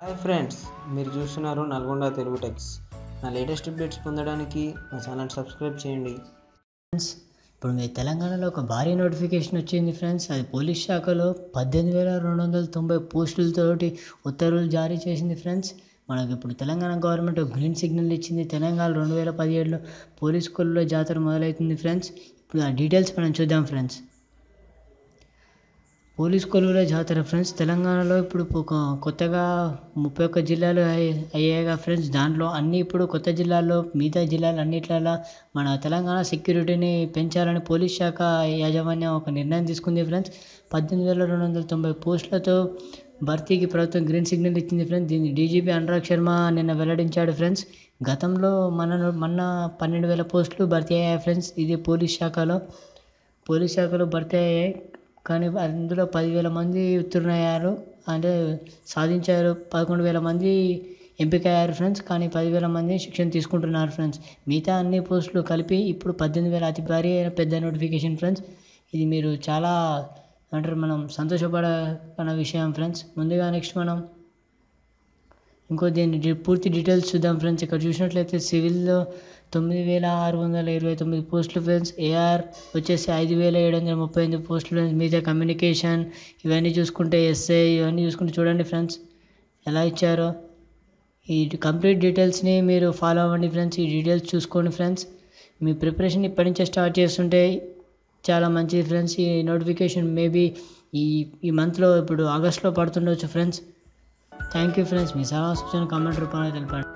Hi friends, మీరు చూస్తున్నారు Nalgonda Telugu tax. నా లేటెస్ట్ అప్డేట్స్ పొందడానికి మా ఛానల్ సబ్స్క్రైబ్ చేయండి. ఫ్రెండ్స్, ఇప్పుడు మీ తెలంగాణలో ఒక భారీ నోటిఫికేషన్ వచ్చింది ఫ్రెండ్స్. అది పోలీస్ శాఖలో 18,290 పోస్టులతోటి ఉత్తర్వులు జారీ చేసింది ఫ్రెండ్స్. మనకి ఇప్పుడు తెలంగాణ గవర్నమెంట్ ఒక గ్రీన్ సిగ్నల్ ఇచ్చింది. తెలంగాణ 2017లో పోలీస్ స్కూల్లో జాతర మొదలవుతుంది ఫ్రెండ్స్. ఇప్పుడు ఆ డీటెయిల్స్ మనం చూద్దాం ఫ్రెండ్స్. పోలీస్ కొలువుల జాతర ఫ్రెండ్స్, తెలంగాణలో ఇప్పుడు కొత్తగా 31 జిల్లాలు అయ్యాయిగా ఫ్రెండ్స్. దాంట్లో అన్ని ఇప్పుడు కొత్త జిల్లాల్లో మిగతా జిల్లాలు అన్నిట్లలో మన తెలంగాణ సెక్యూరిటీని పెంచాలని పోలీస్ శాఖ యాజమాన్యం ఒక నిర్ణయం తీసుకుంది ఫ్రెండ్స్. 18,290 పోస్టులతో భర్తీకి ప్రభుత్వం గ్రీన్ సిగ్నల్ ఇచ్చింది ఫ్రెండ్స్. దీన్ని డీజీపీ అనురాగ్ శర్మ నిన్న వెల్లడించాడు ఫ్రెండ్స్. గతంలో మొన్న 12,000 పోస్టులు భర్తీ అయ్యాయి ఫ్రెండ్స్. ఇది పోలీస్ శాఖలో భర్తీ అయ్యాయి. కానీ అందులో 10,000 మంది ఉత్తీర్ణయ్యారు, అంటే సాధించారు. 11,000 మంది ఎంపికయ్యారు ఫ్రెండ్స్. కానీ 10,000 మంది శిక్షణ తీసుకుంటున్నారు ఫ్రెండ్స్. మిగతా అన్ని పోస్టులు కలిపి ఇప్పుడు 18,000 అతి భారీ అయిన పెద్ద నోటిఫికేషన్ ఫ్రెండ్స్. ఇది మీరు చాలా మనం సంతోషపడన విషయం ఫ్రెండ్స్. ముందుగా నెక్స్ట్ మనం దీని పూర్తి డీటెయిల్స్ చూద్దాం ఫ్రెండ్స్. ఇక్కడ చూసినట్లయితే సివిల్లో 9,629 పోస్టులు ఫ్రెండ్స్. ఏఆర్ వచ్చేసి 5,738 పోస్టులు ఫ్రెండ్స్. మిగతా కమ్యూనికేషన్ ఇవన్నీ చూసుకుంటే ఎస్ఐ ఇవన్నీ చూసుకుంటే చూడండి ఫ్రెండ్స్ ఎలా ఇచ్చారో. ఈ కంప్లీట్ డీటెయిల్స్ని మీరు ఫాలో అవ్వండి ఫ్రెండ్స్. ఈ డీటెయిల్స్ చూసుకోండి ఫ్రెండ్స్. మీ ప్రిపరేషన్ ఇప్పటి నుంచే స్టార్ట్ చేస్తుంటే చాలా మంచిది ఫ్రెండ్స్. ఈ నోటిఫికేషన్ మేబీ ఈ మంత్లో ఇప్పుడు ఆగస్ట్లో పడుతుండవచ్చు ఫ్రెండ్స్. Thank you friends. మీ సలహా సూచన కామెంట్ రూపంలో తెలపండి.